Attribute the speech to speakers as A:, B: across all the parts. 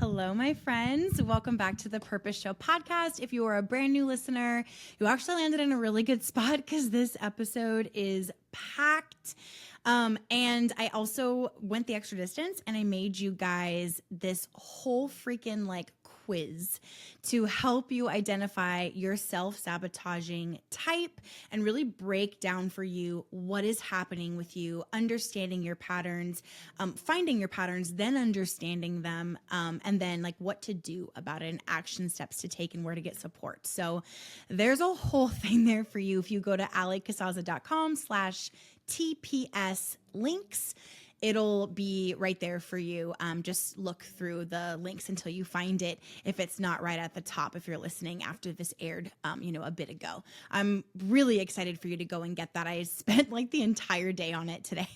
A: Hello, my friends. Welcome back to the Purpose Show podcast. If you are a brand new listener, you actually landed in a really good spot because this episode is packed. And I also went the extra distance and I made you guys this whole freaking quiz to help you identify your self-sabotaging type and really break down for you what is happening with you, understanding your patterns, finding your patterns, then understanding them, and then what to do about it and action steps to take and where to get support. So there's a whole thing there for you. If you go to alicasaza.com/TPS links, it'll be right there for you. Just look through the links until you find it. If it's not right at the top, if you're listening after this aired, a bit ago, I'm really excited for you to go and get that. I spent the entire day on it today.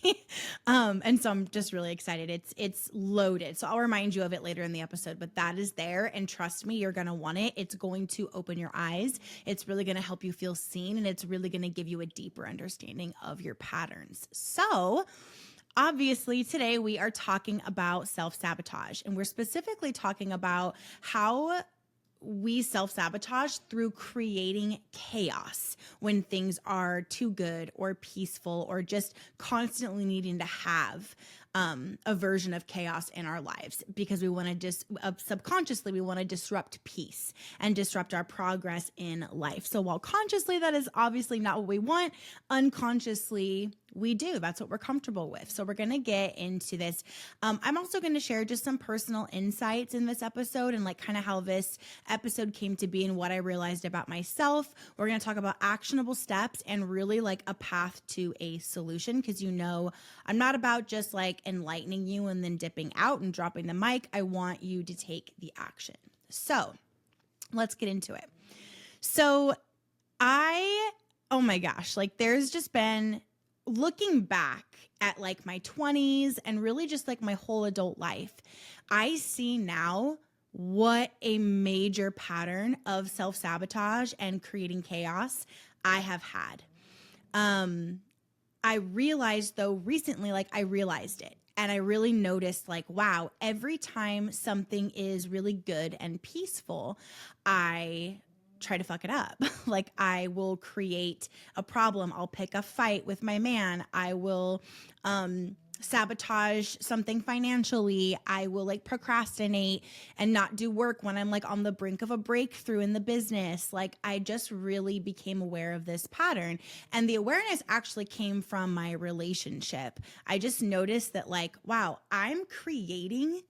A: And so I'm just really excited. It's loaded. So I'll remind you of it later in the episode, but that is there. And trust me, you're going to want it. It's going to open your eyes. It's really going to help you feel seen. And it's really going to give you a deeper understanding of your patterns. So obviously, today we are talking about self-sabotage, and we're specifically talking about how we self-sabotage through creating chaos when things are too good or peaceful or just constantly needing to have a version of chaos in our lives because we want to subconsciously, we want to disrupt peace and disrupt our progress in life. So while consciously that is obviously not what we want, unconsciously we do. That's what we're comfortable with. So we're going to get into this. I'm also going to share just some personal insights in this episode and kind of how this episode came to be and what I realized about myself. We're going to talk about actionable steps and really a path to a solution because I'm not about just enlightening you and then dipping out and dropping the mic. I want you to take the action. So let's get into it. So oh my gosh, there's just been, looking back at my 20s and really just my whole adult life, I see now what a major pattern of self-sabotage and creating chaos I have had. I realized though recently, I realized it and I really noticed wow, every time something is really good and peaceful, I try to fuck it up. I will create a problem. I'll pick a fight with my man. I will sabotage something financially. I will procrastinate and not do work when I'm on the brink of a breakthrough in the business. I just really became aware of this pattern. And the awareness actually came from my relationship. I just noticed that wow, I'm creating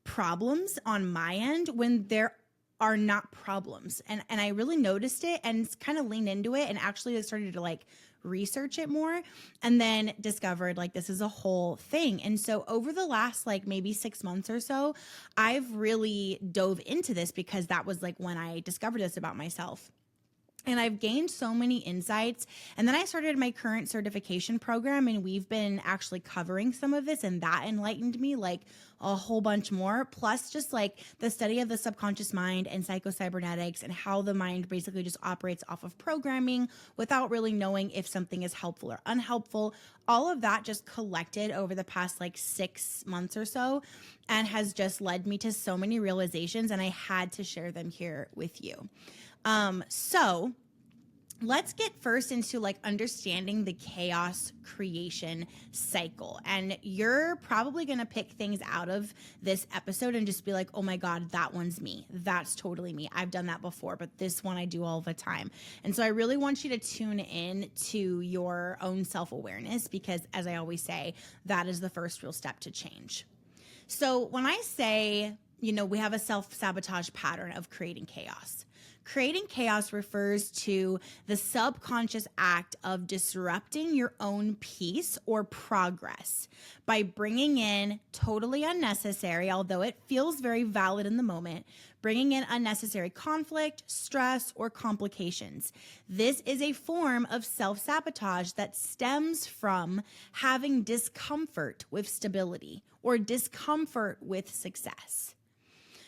A: problems on my end when there are not problems. And I really noticed it and kind of leaned into it and actually started to research it more and then discovered this is a whole thing. And so over the last maybe 6 months or so, I've really dove into this because that was when I discovered this about myself. And I've gained so many insights. And then I started my current certification program and we've been actually covering some of this and that enlightened me a whole bunch more. Plus just the study of the subconscious mind and psychocybernetics and how the mind basically just operates off of programming without really knowing if something is helpful or unhelpful. All of that just collected over the past 6 months or so and has just led me to so many realizations and I had to share them here with you. So let's get first into understanding the chaos creation cycle. And you're probably going to pick things out of this episode and just be oh my God, that one's me. That's totally me. I've done that before, but this one I do all the time. And so I really want you to tune in to your own self-awareness because as I always say, that is the first real step to change. So when I say, we have a self-sabotage pattern of creating chaos. Creating chaos refers to the subconscious act of disrupting your own peace or progress by bringing in totally unnecessary, although it feels very valid in the moment, bringing in unnecessary conflict, stress, or complications. This is a form of self-sabotage that stems from having discomfort with stability or discomfort with success.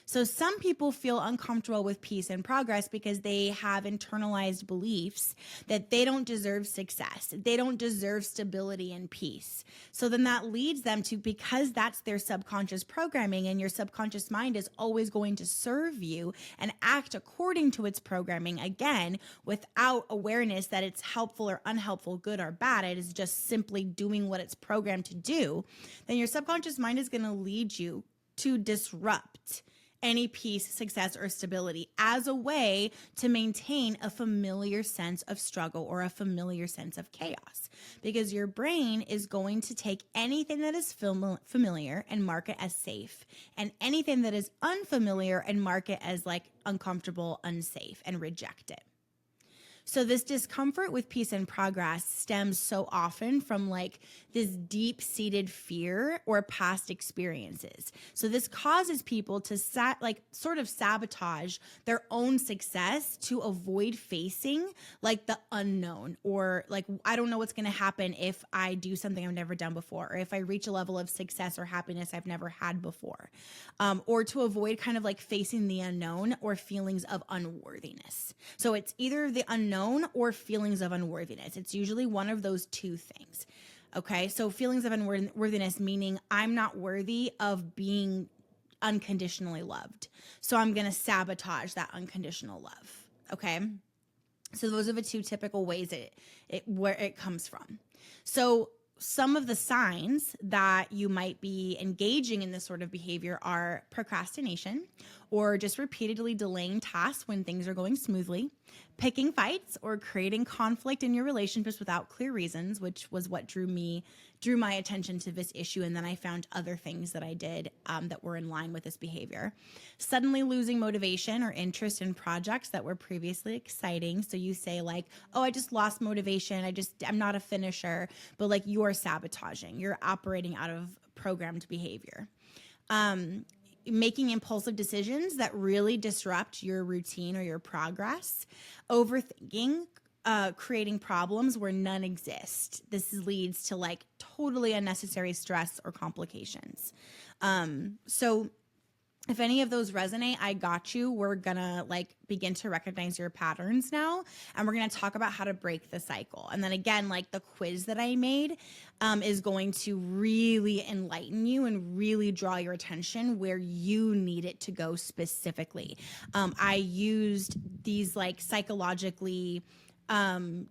A: So some people feel uncomfortable with peace and progress because they have internalized beliefs that they don't deserve success. They don't deserve stability and peace. So then that leads them to, because that's their subconscious programming, and your subconscious mind is always going to serve you and act according to its programming, again, without awareness that it's helpful or unhelpful, good or bad. It is just simply doing what it's programmed to do. Then your subconscious mind is going to lead you to disrupt any peace, success, or stability as a way to maintain a familiar sense of struggle or a familiar sense of chaos. Because your brain is going to take anything that is familiar and mark it as safe, and anything that is unfamiliar and mark it as like uncomfortable, unsafe, and reject it. So this discomfort with peace and progress stems so often from like this deep-seated fear or past experiences. So this causes people to sort of sabotage their own success to avoid facing like the unknown, or like, I don't know what's going to happen if I do something I've never done before, or if I reach a level of success or happiness I've never had before, or to avoid kind of like facing the unknown or feelings of unworthiness. So it's either the unknown or feelings of unworthiness. It's usually one of those two things. Okay. So feelings of unworthiness, meaning I'm not worthy of being unconditionally loved. So I'm going to sabotage that unconditional love. Okay. So those are the two typical ways where it comes from. So some of the signs that you might be engaging in this sort of behavior are procrastination, or just repeatedly delaying tasks when things are going smoothly, picking fights or creating conflict in your relationships without clear reasons, which was what drew my attention to this issue. And then I found other things that I did that were in line with this behavior. Suddenly losing motivation or interest in projects that were previously exciting. So you say like, oh, I just lost motivation. I'm not a finisher, but like you're sabotaging, you're operating out of programmed behavior. Making impulsive decisions that really disrupt your routine or your progress, overthinking, creating problems where none exist. This leads to like totally unnecessary stress or complications. So if any of those resonate, I got you. We're gonna like begin to recognize your patterns now, and we're gonna talk about how to break the cycle. And then again, like the quiz that I made is going to really enlighten you and really draw your attention where you need it to go specifically. I used these like psychologically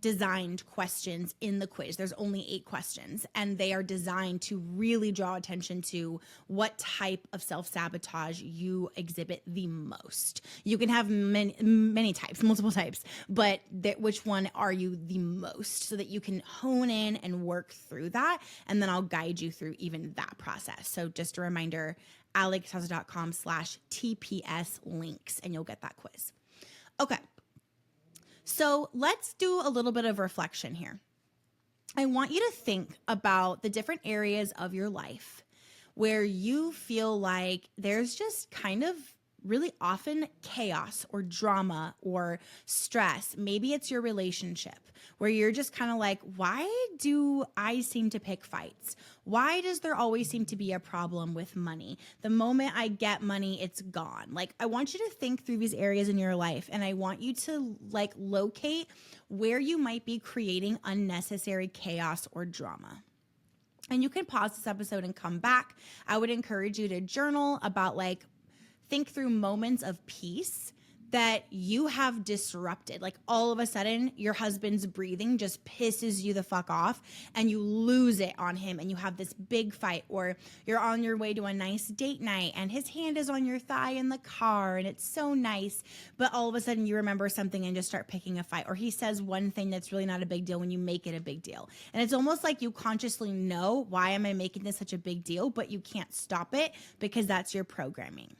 A: designed questions in the quiz. There's only 8 questions, and they are designed to really draw attention to what type of self-sabotage you exhibit the most. You can have many types, multiple types, but which one are you the most, so that you can hone in and work through that. And then I'll guide you through even that process. So just a reminder, alexhauser.com/TPS links, and you'll get that quiz. Okay. So let's do a little bit of reflection here. I want you to think about the different areas of your life where you feel like there's just kind of really often chaos or drama or stress. Maybe it's your relationship where you're just kind of like, why do I seem to pick fights? Why does there always seem to be a problem with money? The moment I get money, it's gone. Like, I want you to think through these areas in your life, and I want you to like locate where you might be creating unnecessary chaos or drama. And you can pause this episode and come back. I would encourage you to journal about like, think through moments of peace that you have disrupted. Like all of a sudden, your husband's breathing just pisses you the fuck off and you lose it on him and you have this big fight, or you're on your way to a nice date night and his hand is on your thigh in the car and it's so nice, but all of a sudden you remember something and just start picking a fight, or he says one thing that's really not a big deal when you make it a big deal. And it's almost like you consciously know, why am I making this such a big deal? But you can't stop it because that's your programming.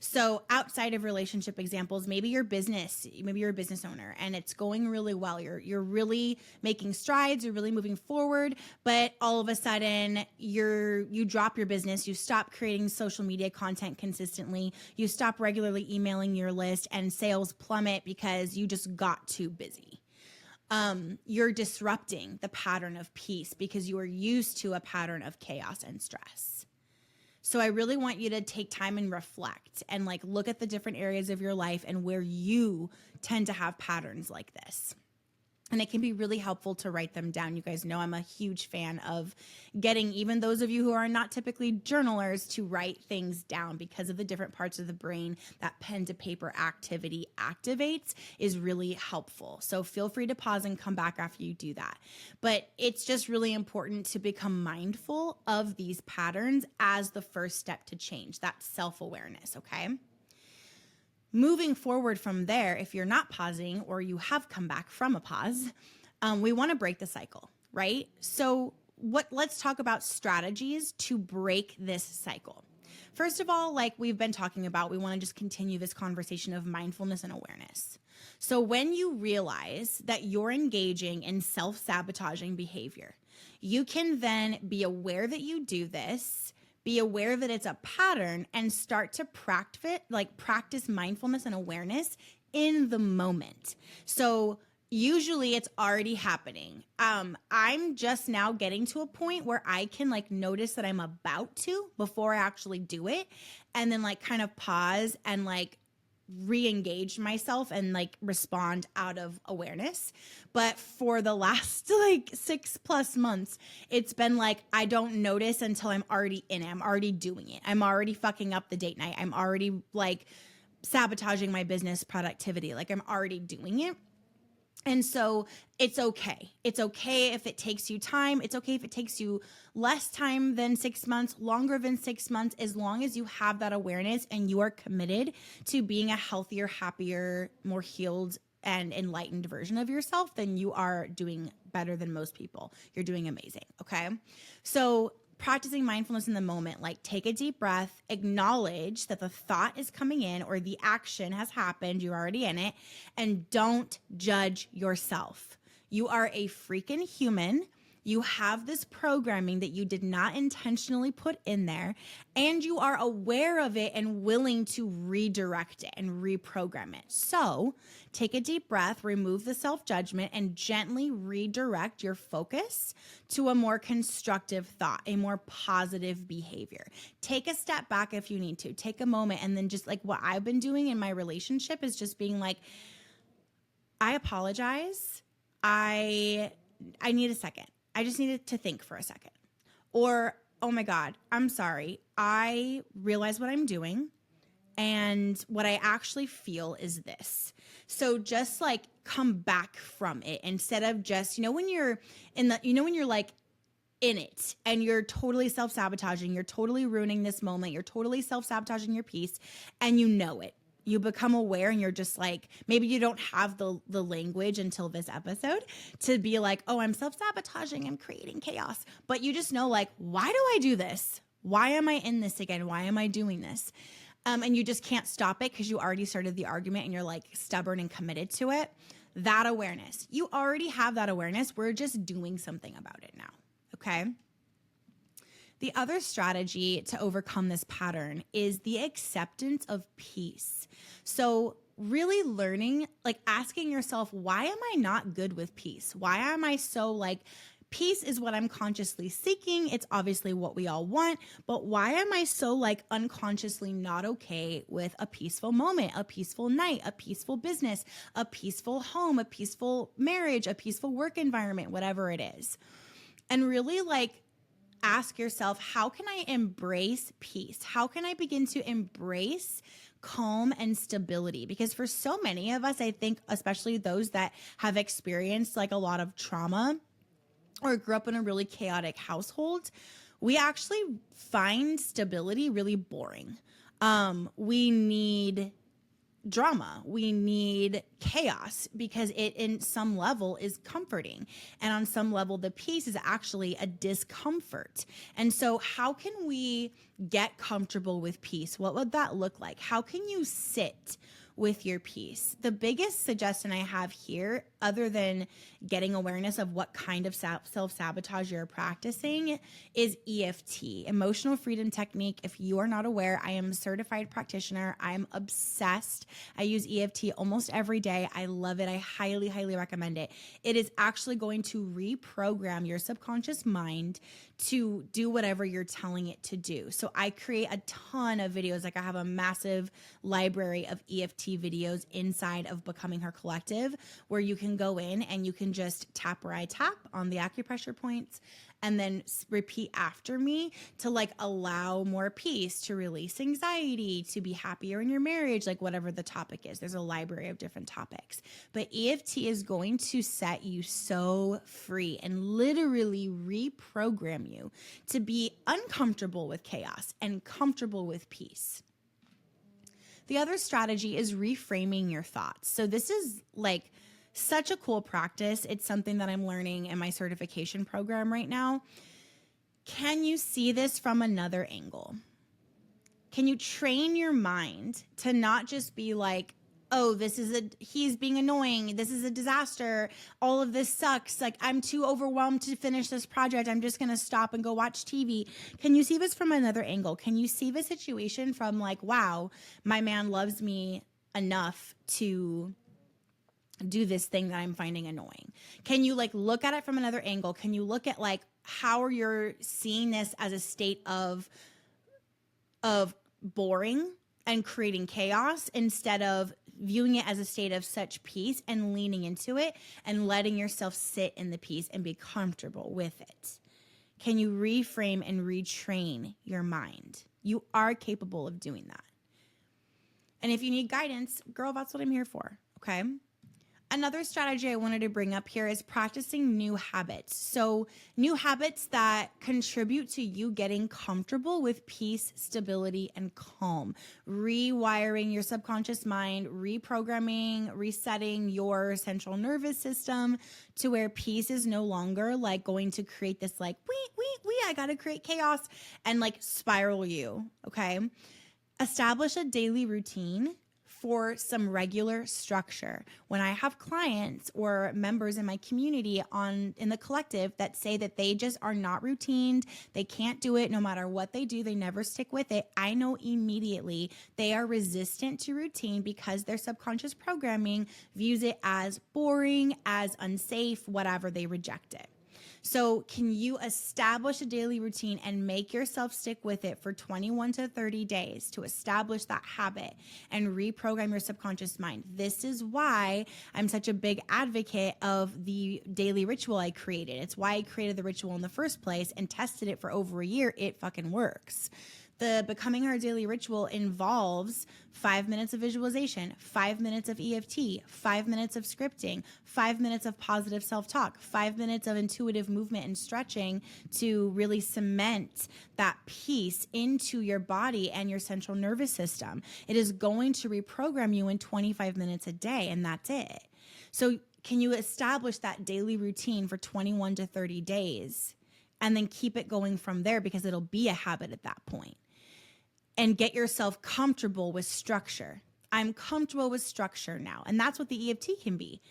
A: So outside of relationship examples, maybe you're a business owner and it's going really well. You're really making strides, you're really moving forward, but all of a sudden you drop your business, you stop creating social media content consistently, you stop regularly emailing your list, and sales plummet because you just got too busy. You're disrupting the pattern of peace because you are used to a pattern of chaos and stress. So I really want you to take time and reflect and like look at the different areas of your life and where you tend to have patterns like this. And it can be really helpful to write them down. You guys know I'm a huge fan of getting even those of you who are not typically journalers to write things down, because of the different parts of the brain that pen to paper activity activates is really helpful. So feel free to pause and come back after you do that. But it's just really important to become mindful of these patterns as the first step to change. That's self-awareness, okay? Moving forward from there, if you're not pausing or you have come back from a pause, we want to break the cycle, right? So let's talk about strategies to break this cycle. First of all, like we've been talking about, we want to just continue this conversation of mindfulness and awareness. So when you realize that you're engaging in self-sabotaging behavior, you can then be aware that you do this, be aware that it's a pattern, and start to practice mindfulness and awareness in the moment. So usually it's already happening. I'm just now getting to a point where I can like notice that I'm about to before I actually do it, and then like kind of pause and like re-engage myself and like respond out of awareness. But for the last like 6+ months, it's been like I don't notice until I'm already in it. I'm already doing it. I'm already fucking up the date night. I'm already like sabotaging my business productivity. Like I'm already doing it. And so it's okay. It's okay if it takes you time. It's okay if it takes you less time than 6 months, longer than 6 months, as long as you have that awareness and you are committed to being a healthier, happier, more healed and enlightened version of yourself, then you are doing better than most people. You're doing amazing. Okay. So practicing mindfulness in the moment, like take a deep breath, acknowledge that the thought is coming in or the action has happened, you're already in it, and don't judge yourself. You are a freaking human. You have this programming that you did not intentionally put in there, and you are aware of it and willing to redirect it and reprogram it. So take a deep breath, remove the self-judgment, and gently redirect your focus to a more constructive thought, a more positive behavior. Take a step back if you need to. Take a moment, and then just like what I've been doing in my relationship is just being like, I apologize. I need a second. I just needed to think for a second. Or, oh my God, I'm sorry. I realize what I'm doing, and what I actually feel is this. So just like come back from it instead of just, when you're when you're like in it and you're totally self-sabotaging, you're totally ruining this moment, you're totally self-sabotaging your peace, and you know it. You become aware, and you're just like, maybe you don't have the language until this episode to be like, oh, I'm self-sabotaging, I'm creating chaos. But you just know, like, why do I do this? Why am I in this again? Why am I doing this? And you just can't stop it because you already started the argument and you're like stubborn and committed to it. That awareness, you already have that awareness. We're just doing something about it now. Okay. The other strategy to overcome this pattern is the acceptance of peace. So really learning, like asking yourself, why am I not good with peace? Why am I so like, peace is what I'm consciously seeking. It's obviously what we all want, but why am I so like unconsciously not okay with a peaceful moment, a peaceful night, a peaceful business, a peaceful home, a peaceful marriage, a peaceful work environment, whatever it is. And really like ask yourself, how can I embrace peace? How can I begin to embrace calm and stability? Because for so many of us, I think, especially those that have experienced like a lot of trauma or grew up in a really chaotic household, we actually find stability really boring. We need drama. We need chaos because it in some level is comforting. And on some level, the peace is actually a discomfort. And so how can we get comfortable with peace? What would that look like? How can you sit with your peace? The biggest suggestion I have here, other than getting awareness of what kind of self-sabotage you're practicing, is EFT, Emotional Freedom Technique. If you are not aware, I am a certified practitioner. I'm obsessed. I use EFT almost every day. I love it. I highly, highly recommend it. It is actually going to reprogram your subconscious mind to do whatever you're telling it to do. So I create a ton of videos. Like I have a massive library of EFT videos inside of Becoming Her Collective, where you can go in and you can just tap where I tap on the acupressure points and then repeat after me to like allow more peace, to release anxiety, to be happier in your marriage, like whatever the topic is. There's a library of different topics. But EFT is going to set you so free and literally reprogram you to be uncomfortable with chaos and comfortable with peace. The other strategy is reframing your thoughts. So this is like such a cool practice. It's something that I'm learning in my certification program right now. Can you see this from another angle? Can you train your mind to not just be like, oh, he's being annoying. This is a disaster. All of this sucks. Like, I'm too overwhelmed to finish this project. I'm just going to stop and go watch TV. Can you see this from another angle? Can you see the situation from like, wow, my man loves me enough to do this thing that I'm finding annoying? Can you like look at it from another angle? Can you look at like how you're seeing this as a state of boring and creating chaos instead of viewing it as a state of such peace and leaning into it and letting yourself sit in the peace and be comfortable with it? Can you reframe and retrain your mind? You are capable of doing that. And if you need guidance, girl, that's what I'm here for, okay? Another strategy I wanted to bring up here is practicing new habits. So new habits that contribute to you getting comfortable with peace, stability, and calm. Rewiring your subconscious mind, reprogramming, resetting your central nervous system to where peace is no longer like going to create this like, I gotta create chaos and like spiral you, okay? Establish a daily routine for some regular structure. When I have clients or members in my community in the collective that say that they just are not routined, they can't do it no matter what they do, they never stick with it, I know immediately they are resistant to routine because their subconscious programming views it as boring, as unsafe, whatever, they reject it. So can you establish a daily routine and make yourself stick with it for 21 to 30 days to establish that habit and reprogram your subconscious mind? This is why I'm such a big advocate of the daily ritual I created. It's why I created the ritual in the first place and tested it for over a year. It fucking works. The Becoming Her Daily Ritual involves 5 minutes of visualization, 5 minutes of EFT, 5 minutes of scripting, 5 minutes of positive self-talk, 5 minutes of intuitive movement and stretching to really cement that peace into your body and your central nervous system. It is going to reprogram you in 25 minutes a day, and that's it. So can you establish that daily routine for 21 to 30 days and then keep it going from there, because it'll be a habit at that point? And get yourself comfortable with structure. I'm comfortable with structure now. And that's what the EFT can be.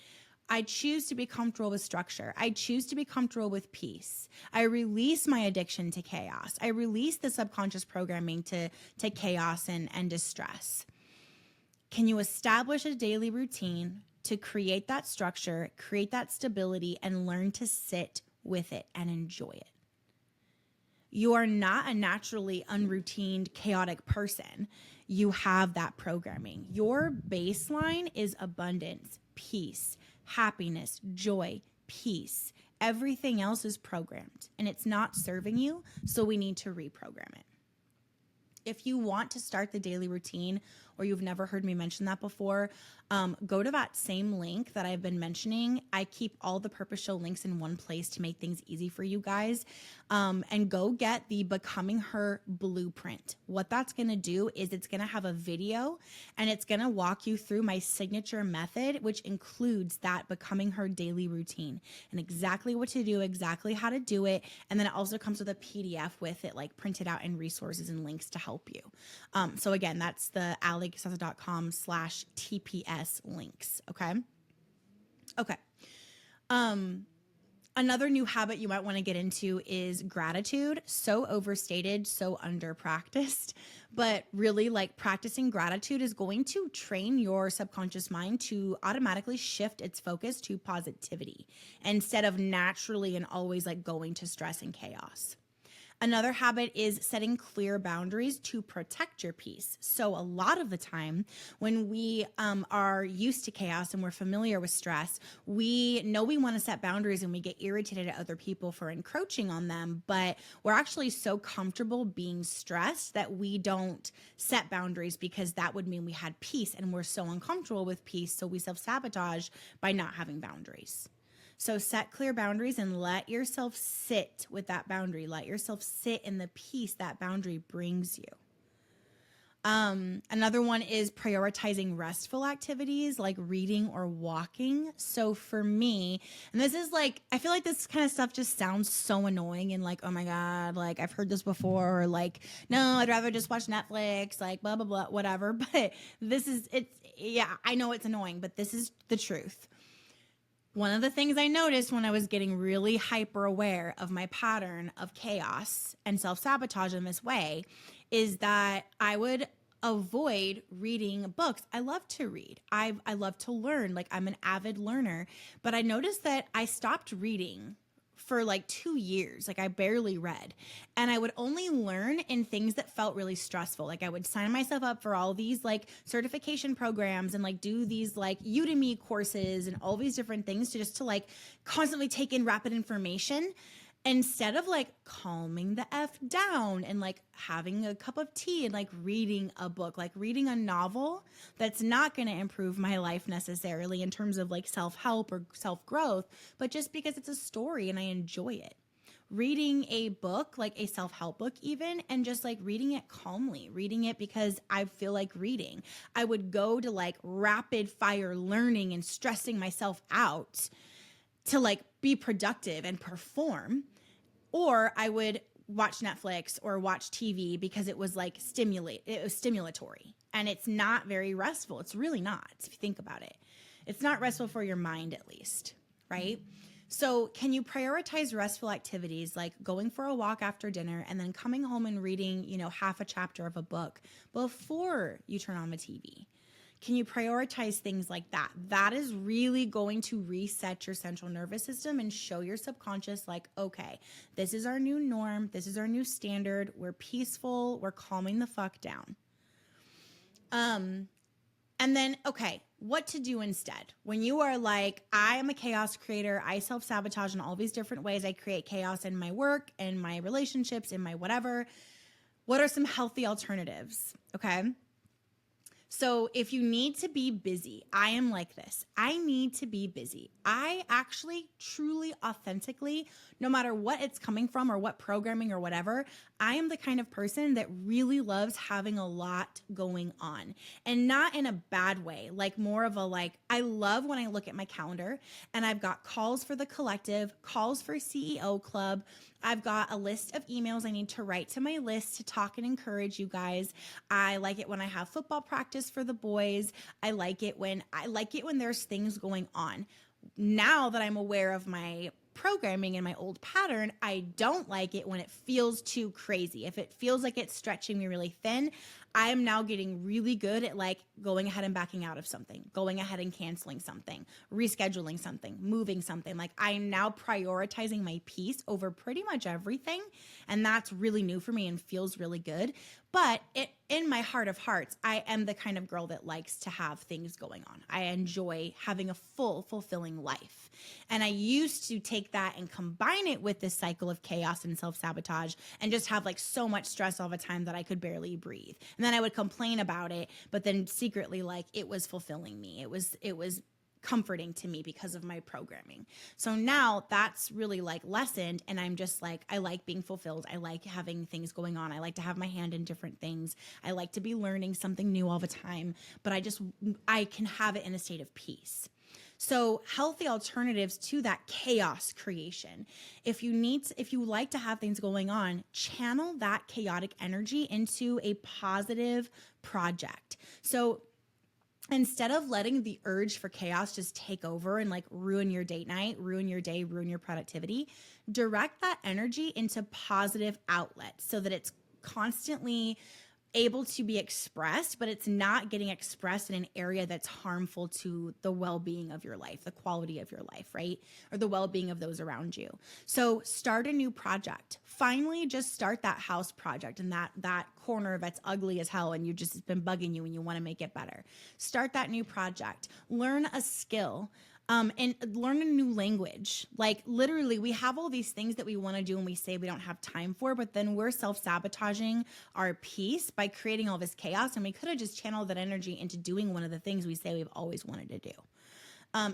A: I choose to be comfortable with structure. I choose to be comfortable with peace. I release my addiction to chaos. I release the subconscious programming to chaos and distress. Can you establish a daily routine to create that structure, create that stability, and learn to sit with it and enjoy it? You are not a naturally unroutined, chaotic person. You have that programming. Your baseline is abundance, peace, happiness, joy, peace. Everything else is programmed and it's not serving you, so we need to reprogram it. If you want to start the daily routine, or you've never heard me mention that before, go to that same link that I've been mentioning. I keep all the Purpose Show links in one place to make things easy for you guys. And go get the Becoming Her Blueprint. What that's going to do is it's going to have a video and it's going to walk you through my signature method, which includes that Becoming Her daily routine and exactly what to do, exactly how to do it. And then it also comes with a PDF with it, like printed out and resources and links to help you. So again, that's the alexsasa.com/TPS links. Okay. Another new habit you might want to get into is gratitude. So overstated, so under practiced, but really like practicing gratitude is going to train your subconscious mind to automatically shift its focus to positivity instead of naturally and always like going to stress and chaos. Another habit is setting clear boundaries to protect your peace. So, a lot of the time, when we are used to chaos and we're familiar with stress, we know we want to set boundaries and we get irritated at other people for encroaching on them. But we're actually so comfortable being stressed that we don't set boundaries because that would mean we had peace, and we're so uncomfortable with peace. So, we self sabotage by not having boundaries. So set clear boundaries and let yourself sit with that boundary. Let yourself sit in the peace that boundary brings you. Another one is prioritizing restful activities like reading or walking. So for me, and this is like, I feel like this kind of stuff just sounds so annoying and like, oh my God, like I've heard this before, or like, no, I'd rather just watch Netflix, like blah, blah, blah, whatever. But yeah, I know it's annoying, but this is the truth. One of the things I noticed when I was getting really hyper aware of my pattern of chaos and self-sabotage in this way is that I would avoid reading books. I love to read. I love to learn. Like I'm an avid learner, but I noticed that I stopped reading for like 2 years. Like I barely read, and I would only learn in things that felt really stressful. Like I would sign myself up for all these like certification programs and like do these like Udemy courses and all these different things to like constantly take in rapid information, instead of like calming the F down and like having a cup of tea and like reading a book, like reading a novel that's not going to improve my life necessarily in terms of like self-help or self-growth, but just because it's a story and I enjoy it. Reading a book, like a self-help book even, and just like reading it calmly, reading it because I feel like reading. I would go to like rapid fire learning and stressing myself out to like be productive and perform, or I would watch Netflix or watch TV because it was like it was stimulatory, and it's not very restful. It's really not, if you think about it. It's not restful for your mind, at least, right? So can you prioritize restful activities like going for a walk after dinner and then coming home and reading, half a chapter of a book before you turn on the TV? Can you prioritize things like that? That is really going to reset your central nervous system and show your subconscious like, okay, this is our new norm. This is our new standard. We're peaceful. We're calming the fuck down. And then, okay, what to do instead? When you are like, I am a chaos creator, I self-sabotage in all these different ways. I create chaos in my work, in my relationships, in my whatever. What are some healthy alternatives? Okay. So if you need to be busy, I am like this. I need to be busy. I actually, truly, authentically, no matter what it's coming from or what programming or whatever, I am the kind of person that really loves having a lot going on, and not in a bad way, like more of a like, I love when I look at my calendar and I've got calls for the collective, calls for CEO Club. I've got a list of emails I need to write to my list to talk and encourage you guys. I like it when I have football practice for the boys. I like it when there's things going on. Now that I'm aware of my programming and my old pattern, I don't like it when it feels too crazy. If it feels like it's stretching me really thin, I am now getting really good at like going ahead and backing out of something, going ahead and canceling something, rescheduling something, moving something. Like I'm now prioritizing my peace over pretty much everything. And that's really new for me and feels really good. But in my heart of hearts, I am the kind of girl that likes to have things going on. I enjoy having a full, fulfilling life. And I used to take that and combine it with this cycle of chaos and self-sabotage and just have like so much stress all the time that I could barely breathe. And then I would complain about it, but then secretly like it was fulfilling me. It was comforting to me because of my programming. So now that's really like lessened, and I'm just like, I like being fulfilled. I like having things going on. I like to have my hand in different things. I like to be learning something new all the time, but I can have it in a state of peace. So healthy alternatives to that chaos creation. If you like to have things going on, channel that chaotic energy into a positive project. So instead of letting the urge for chaos just take over and like ruin your date night, ruin your day, ruin your productivity, direct that energy into positive outlets so that it's constantly able to be expressed, but it's not getting expressed in an area that's harmful to the well-being of your life, the quality of your life, right? Or the well-being of those around you. So start a new project. Finally, just start that house project and that corner that's ugly as hell and you just, it's been bugging you and you want to make it better. Start that new project. Learn a skill. And learn a new language. Like literally, we have all these things that we want to do and we say we don't have time for, but then we're self-sabotaging our peace by creating all this chaos. And we could have just channeled that energy into doing one of the things we say we've always wanted to do.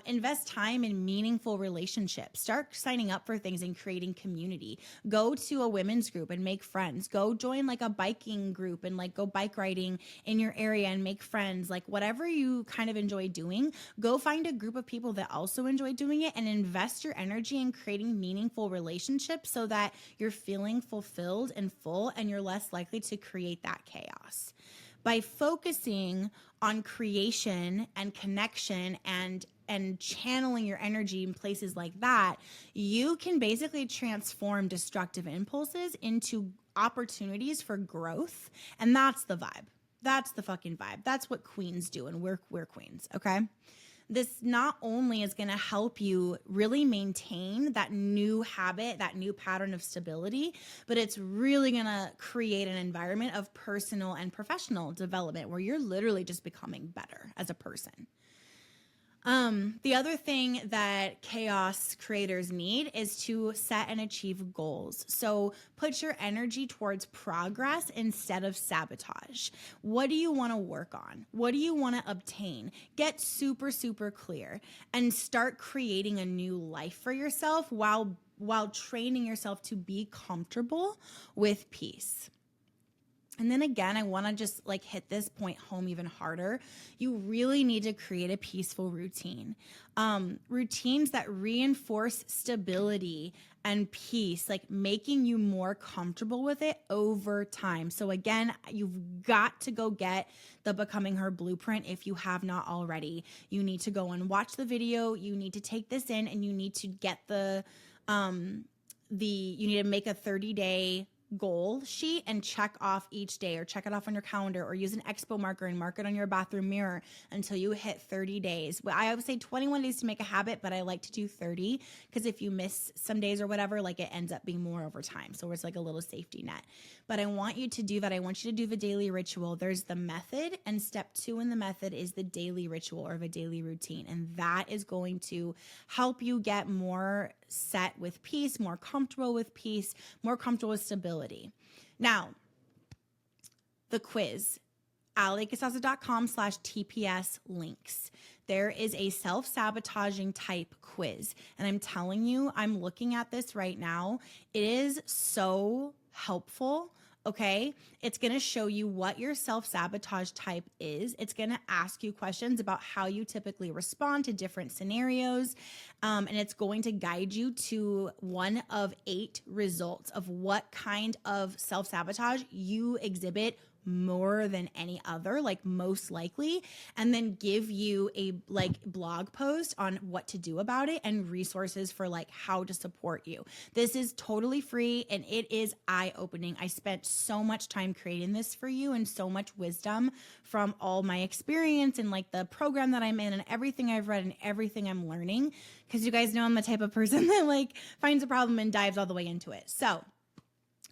A: Invest time in meaningful relationships. Start signing up for things and creating community. Go to a women's group and make friends. Go join like a biking group and like go bike riding in your area and make friends. Like whatever you kind of enjoy doing, go find a group of people that also enjoy doing it and invest your energy in creating meaningful relationships so that you're feeling fulfilled and full and you're less likely to create that chaos. By focusing on creation and connection and channeling your energy in places like that, you can basically transform destructive impulses into opportunities for growth. And that's the vibe. That's the fucking vibe. That's what queens do. And we're queens. Okay. This not only is going to help you really maintain that new habit, that new pattern of stability, but it's really going to create an environment of personal and professional development where you're literally just becoming better as a person. The other thing that chaos creators need is to set and achieve goals. So put your energy towards progress instead of sabotage. What do you want to work on? What do you want to obtain? Get super, super clear and start creating a new life for yourself while training yourself to be comfortable with peace. And then again, I want to just like hit this point home even harder. You really need to create a peaceful routine. Routines that reinforce stability and peace, like making you more comfortable with it over time. So again, you've got to go get the Becoming Her Blueprint if you have not already. You need to go and watch the video. You need to take this in and you need to get you need to make a 30-day goal sheet and check off each day or check it off on your calendar or use an expo marker and mark it on your bathroom mirror until you hit 30 days. I would say 21 days to make a habit, but I like to do 30 because if you miss some days or whatever, like it ends up being more over time. So it's like a little safety net. But I want you to do that. I want you to do the daily ritual. There's the method, and step 2 in the method is the daily ritual or the daily routine. And that is going to help you get more set with peace, more comfortable with peace, more comfortable with stability. Now, the quiz, alexasasa.com/TPS links. There is a self-sabotaging type quiz. And I'm telling you, I'm looking at this right now. It is so helpful. Okay. It's going to show you what your self-sabotage type is. It's going to ask you questions about how you typically respond to different scenarios. And it's going to guide you to one of 8 results of what kind of self-sabotage you exhibit more than any other, like most likely, and then give you a like blog post on what to do about it and resources for like how to support you. This is totally free and it is eye-opening. I spent so much time creating this for you and so much wisdom from all my experience and like the program that I'm in and everything I've read and everything I'm learning, because you guys know I'm the type of person that like finds a problem and dives all the way into it. So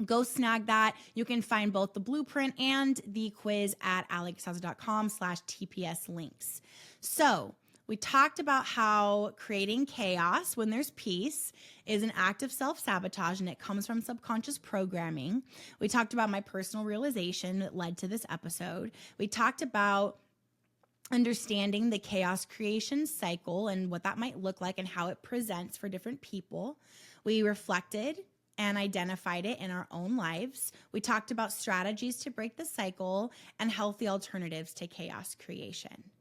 A: go snag that. You can find both the blueprint and the quiz at alexasasa.com/TPS links. So we talked about how creating chaos when there's peace is an act of self-sabotage and it comes from subconscious programming. We talked about my personal realization that led to this episode. We talked about understanding the chaos creation cycle and what that might look like and how it presents for different people. We reflected and identified it in our own lives. We talked about strategies to break the cycle and healthy alternatives to chaos creation.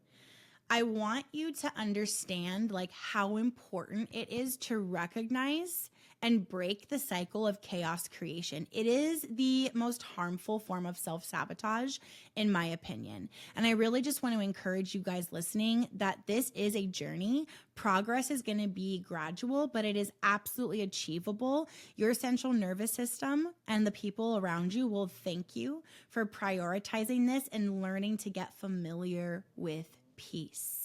A: I want you to understand like how important it is to recognize and break the cycle of chaos creation. It is the most harmful form of self-sabotage, in my opinion. And I really just want to encourage you guys listening that this is a journey. Progress is going to be gradual, but it is absolutely achievable. Your central nervous system and the people around you will thank you for prioritizing this and learning to get familiar with peace.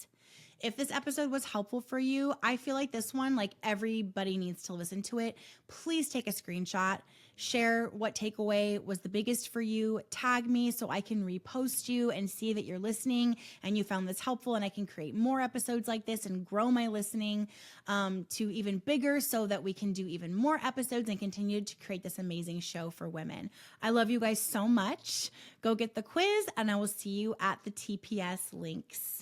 A: If this episode was helpful for you, I feel like this one, like everybody needs to listen to it. Please take a screenshot, share what takeaway was the biggest for you, tag me so I can repost you and see that you're listening and you found this helpful, and I can create more episodes like this and grow my listening to even bigger so that we can do even more episodes and continue to create this amazing show for women. I love you guys so much. Go get the quiz and I will see you at the TPS links.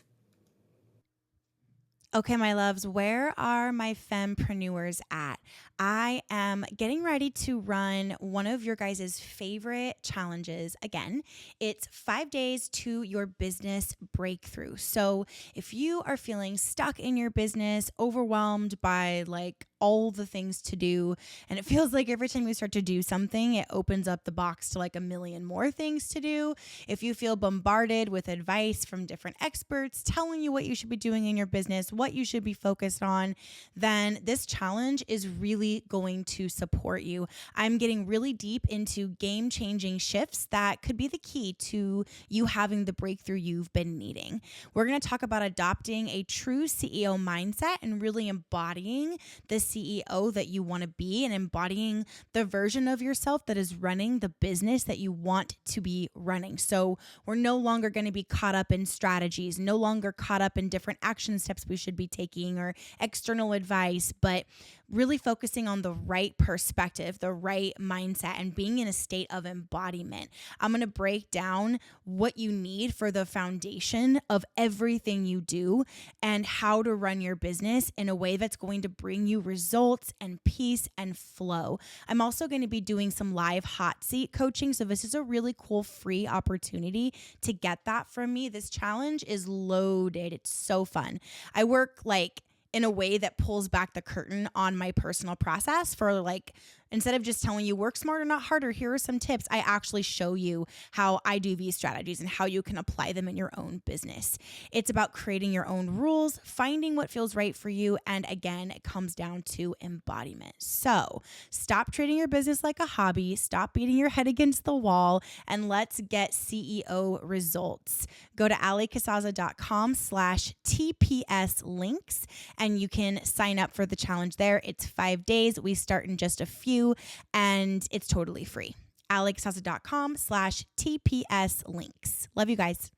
A: Okay, my loves, where are my fempreneurs at? I am getting ready to run one of your guys' favorite challenges again. It's 5 days to your business breakthrough. So if you are feeling stuck in your business, overwhelmed by like all the things to do, and it feels like every time you start to do something, it opens up the box to like a million more things to do. If you feel bombarded with advice from different experts telling you what you should be doing in your business, what you should be focused on, then this challenge is really going to support you. I'm getting really deep into game-changing shifts that could be the key to you having the breakthrough you've been needing. We're going to talk about adopting a true CEO mindset and really embodying the CEO that you want to be and embodying the version of yourself that is running the business that you want to be running. So we're no longer going to be caught up in strategies, no longer caught up in different action steps we should be taking or external advice, but really focusing on the right perspective, the right mindset, and being in a state of embodiment. I'm going to break down what you need for the foundation of everything you do and how to run your business in a way that's going to bring you results and peace and flow. I'm also going to be doing some live hot seat coaching. So this is a really cool free opportunity to get that from me. This challenge is loaded. It's so fun. I work like in a way that pulls back the curtain on my personal process for like, instead of just telling you work smarter, not harder, here are some tips, I actually show you how I do these strategies and how you can apply them in your own business. It's about creating your own rules, finding what feels right for you. And again, it comes down to embodiment. So stop treating your business like a hobby, stop beating your head against the wall, and let's get CEO results. Go to alicasaza.com/TPS links and you can sign up for the challenge there. It's 5 days. We start in just a few and it's totally free. alicasaza.com/TPS links. Love you guys.